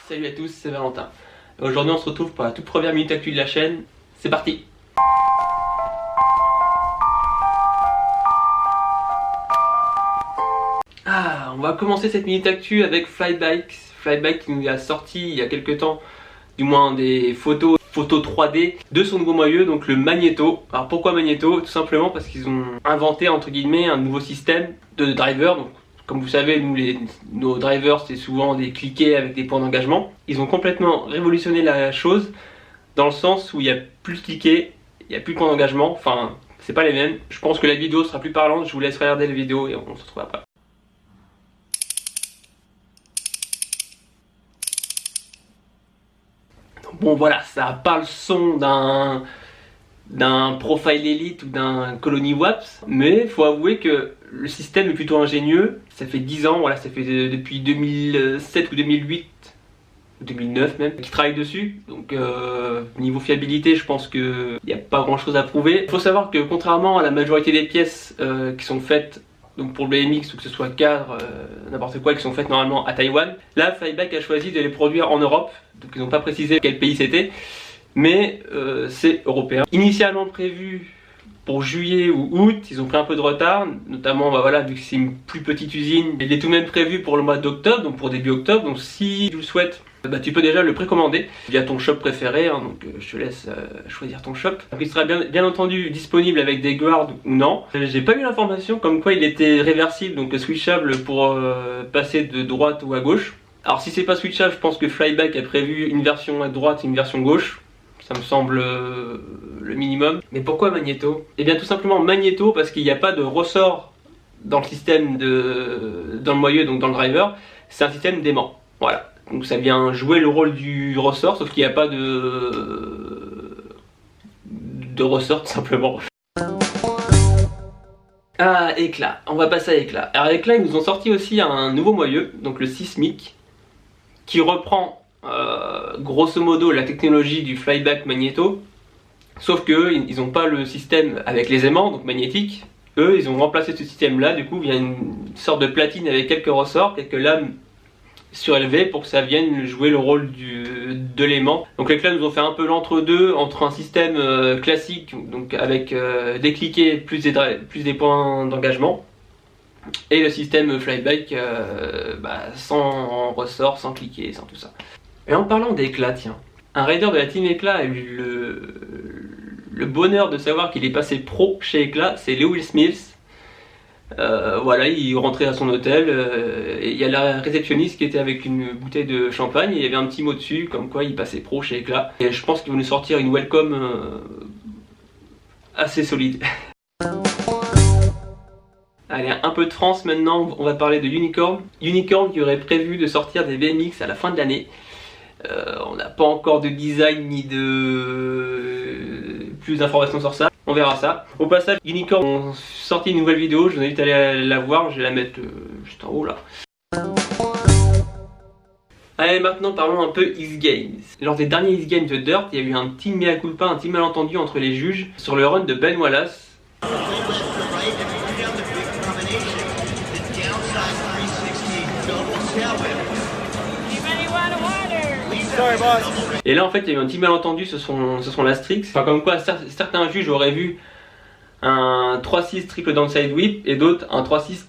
Salut à tous, c'est Valentin. Aujourd'hui on se retrouve pour la toute première minute actu de la chaîne. C'est parti. On va commencer cette minute actu avec Flybike. Flybike qui nous a sorti il y a quelques temps, du moins des photos 3D de son nouveau moyeu, donc le Magneto. Alors pourquoi Magneto? Tout simplement parce qu'ils ont inventé entre guillemets un nouveau système de driver. Donc, comme vous savez, nos drivers c'est souvent des cliquets avec des points d'engagement. Ils ont complètement révolutionné la chose dans le sens où il n'y a plus de cliquets, il n'y a plus de points d'engagement, enfin c'est pas les mêmes. Je pense que la vidéo sera plus parlante, je vous laisse regarder la vidéo et on se retrouve après. Bon voilà, ça n'a pas le son d'un Profile Elite ou d'un Colony Waps, mais il faut avouer que le système est plutôt ingénieux. Ça fait 10 ans, voilà, ça fait depuis 2007 ou 2008 ou 2009 même qu'ils travaillent dessus, donc niveau fiabilité je pense qu'il n'y a pas grand chose à prouver. Il faut savoir que contrairement à la majorité des pièces qui sont faites donc pour le BMX ou que ce soit cadre, n'importe quoi, qui sont faites normalement à Taïwan, là Flybike a choisi de les produire en Europe, donc ils n'ont pas précisé quel pays c'était, mais c'est européen. Initialement prévu pour juillet ou août, ils ont pris un peu de retard, notamment voilà, vu que c'est une plus petite usine. Il est tout de même prévu pour le mois d'octobre, donc pour début octobre, donc si tu le souhaites, tu peux déjà le précommander via ton shop préféré, hein, donc je te laisse choisir ton shop. Donc, il sera bien entendu disponible avec des guards ou non. J'ai pas eu l'information comme quoi il était réversible, donc switchable pour passer de droite ou à gauche. Alors si c'est pas switchable, je pense que Flybike a prévu une version à droite et une version gauche. Ça me semble le minimum. Mais pourquoi Magneto? Eh bien tout simplement Magneto parce qu'il n'y a pas de ressort dans le système dans le moyeu, donc dans le driver. C'est un système d'aimant. Voilà. Donc ça vient jouer le rôle du ressort, sauf qu'il n'y a pas de ressort tout simplement. Ah, éclat. On va passer à éclat. Alors éclat, ils nous ont sorti aussi un nouveau moyeu, donc le Sismic, qui reprend grosso modo la technologie du Flybike Magneto, sauf que ils n'ont pas le système avec les aimants, donc magnétiques. Eux, ils ont remplacé ce système-là, du coup, via une sorte de platine avec quelques ressorts, quelques lames surélevées pour que ça vienne jouer le rôle de l'aimant. Donc les clés nous ont fait un peu l'entre-deux entre un système classique, donc avec des cliquets plus des points d'engagement, et le système Flybike sans ressort, sans cliquer, sans tout ça. Et en parlant d'éclat, tiens, un raider de la team Éclat a eu le bonheur de savoir qu'il est passé pro chez Éclat, c'est Lewis Mills. Voilà, il rentrait à son hôtel, et il y a la réceptionniste qui était avec une bouteille de champagne et il y avait un petit mot dessus comme quoi il passait pro chez Éclat. Et je pense qu'ils vont nous sortir une welcome assez solide. Allez, un peu de France maintenant, on va parler de Unicorn. Unicorn qui aurait prévu de sortir des BMX à la fin de l'année. On n'a pas encore de design ni de plus d'informations sur ça. On verra ça. Au passage, Unicorn ont sorti une nouvelle vidéo, je vous invite à aller la voir, je vais la mettre juste en haut là. Allez, maintenant parlons un peu X-Games. Lors des derniers X-Games de Dirt, il y a eu un petit mea culpa, un petit malentendu entre les juges sur le run de Ben Wallace. Et là en fait il y a eu un petit malentendu sur son Lastrix. Enfin comme quoi certains juges auraient vu un 3-6 triple downside whip et d'autres un 3-6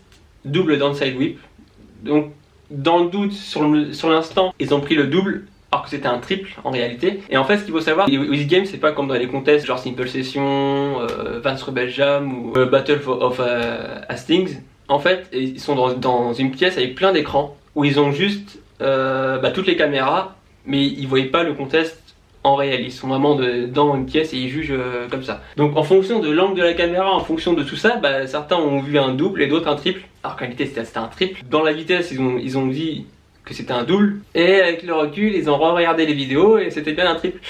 double downside whip. Donc dans le doute sur l'instant ils ont pris le double alors que c'était un triple en réalité. Et en fait ce qu'il faut savoir, aux X-Games c'est pas comme dans les contests genre Simple Session, Vans Rebel Jam ou Battle of Hastings. En fait ils sont dans une pièce avec plein d'écrans où ils ont juste toutes les caméras, mais ils ne voyaient pas le contest en réel, ils sont vraiment dans une pièce et ils jugent comme ça. Donc en fonction de l'angle de la caméra, en fonction de tout ça, certains ont vu un double et d'autres un triple, alors qu'en réalité c'était un triple. Dans la vitesse ils ont dit que c'était un double, et avec le recul ils ont regardé les vidéos et c'était bien un triple.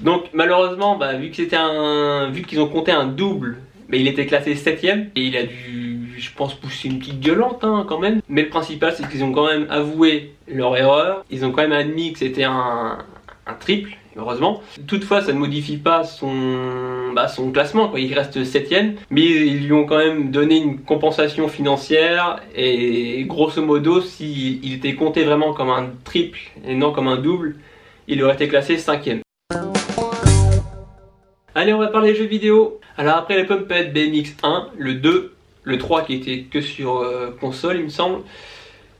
Donc malheureusement vu qu'ils ont compté un double, il était classé 7ème et il a dû, je pense, pousser une petite gueulante quand même. Mais le principal c'est qu'ils ont quand même avoué leur erreur, ils ont quand même admis que c'était un un triple, heureusement. Toutefois, ça ne modifie pas son classement, quoi. Il reste 7ème, mais ils lui ont quand même donné une compensation financière et grosso modo, s'il était compté vraiment comme un triple et non comme un double, il aurait été classé 5ème. Allez, on va parler jeux vidéo. Alors après le Pumped BMX 1, le 2, le 3 qui était que sur console il me semble,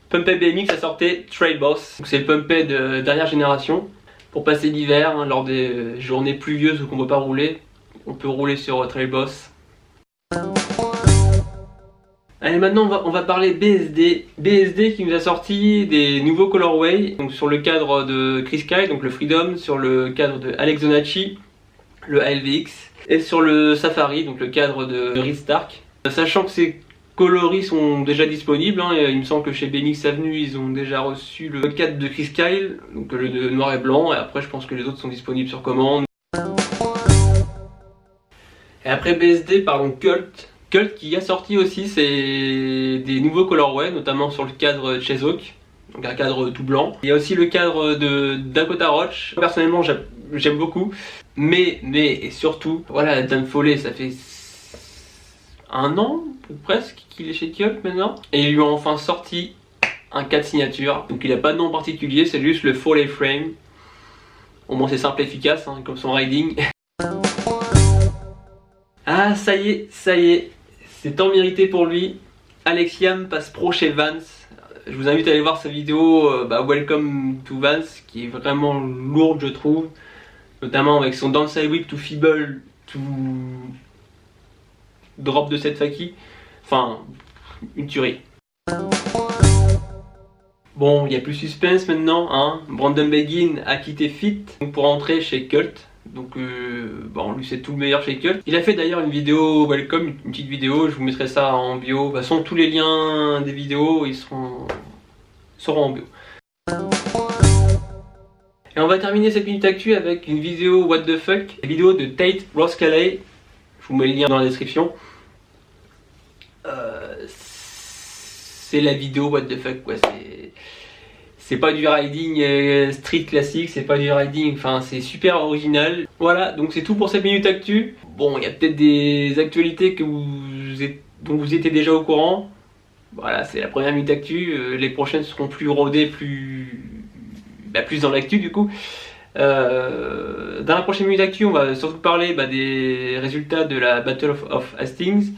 Pumped BMX a sorti Trail Boss. C'est le Pumped dernière génération. Pour passer l'hiver, hein, lors des journées pluvieuses où on ne peut pas rouler, on peut rouler sur Trail Boss. Allez, maintenant on va parler BSD. BSD qui nous a sorti des nouveaux colorways, donc sur le cadre de Chris Kyle, donc le Freedom, sur le cadre de Alex Zonacci, le ALVX, et sur le Safari, donc le cadre de Reed Stark. Sachant que ces coloris sont déjà disponibles, hein, il me semble que chez BMX Avenue ils ont déjà reçu le cadre de Chris Kyle, donc le de noir et blanc, et après je pense que les autres sont disponibles sur commande. Et après BSD, parlons Cult. Cult qui a sorti aussi des nouveaux colorways, notamment sur le cadre Chezok, donc un cadre tout blanc. Il y a aussi le cadre de Dakota Roach. Personnellement j'aime beaucoup, mais et surtout, voilà, Dan Foley, ça fait 1 an ou presque qu'il est chez Cult maintenant, et ils lui ont enfin sorti un cadre signature. Donc il n'a pas de nom particulier, c'est juste le Foley Frame. Au moins c'est simple et efficace, hein, comme son riding. Ah ça y est, c'est temps mérité pour lui. Alex Yam passe pro chez Vans. Je vous invite à aller voir sa vidéo Welcome to Vans, qui est vraiment lourde je trouve, notamment avec son downside whip to feeble to drop de cette faki. Enfin, une tuerie. Bon, il n'y a plus suspense maintenant, hein. Brandon Begin a quitté Fit pour entrer chez Cult. Donc bon, lui c'est tout le meilleur chez Cult. Il a fait d'ailleurs une vidéo welcome, une petite vidéo, je vous mettrai ça en bio. De toute façon tous les liens des vidéos ils seront en bio. Et on va terminer cette minute actu avec une vidéo what the fuck, une vidéo de Tate Roskelley. Je vous mets le lien dans la description. C'est la vidéo what the fuck quoi, c'est pas du riding street classique, c'est pas du riding, enfin c'est super original. Voilà, donc c'est tout pour cette minute actu. Bon, il y a peut-être des actualités dont vous étiez déjà au courant. Voilà, c'est la première minute actu, les prochaines seront plus rodées, plus dans l'actu du coup. Dans la prochaine minute actu, on va surtout parler des résultats de la Battle of Hastings.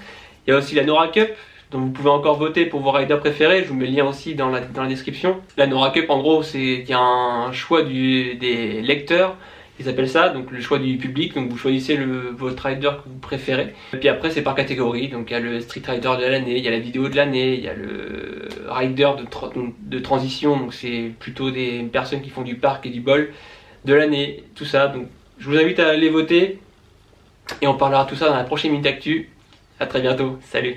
Il y a aussi la Nora Cup, dont vous pouvez encore voter pour vos riders préférés. Je vous mets le lien aussi dans la description. La Nora Cup, en gros, il y a un choix des lecteurs, ils appellent ça, donc le choix du public. Donc vous choisissez votre rider que vous préférez. Et puis après, c'est par catégorie. Donc il y a le Street Rider de l'année, il y a la vidéo de l'année, il y a le rider de transition. Donc c'est plutôt des personnes qui font du parc et du bol de l'année, tout ça. Donc je vous invite à aller voter. Et on parlera de tout ça dans la prochaine minute actu. A très bientôt, salut!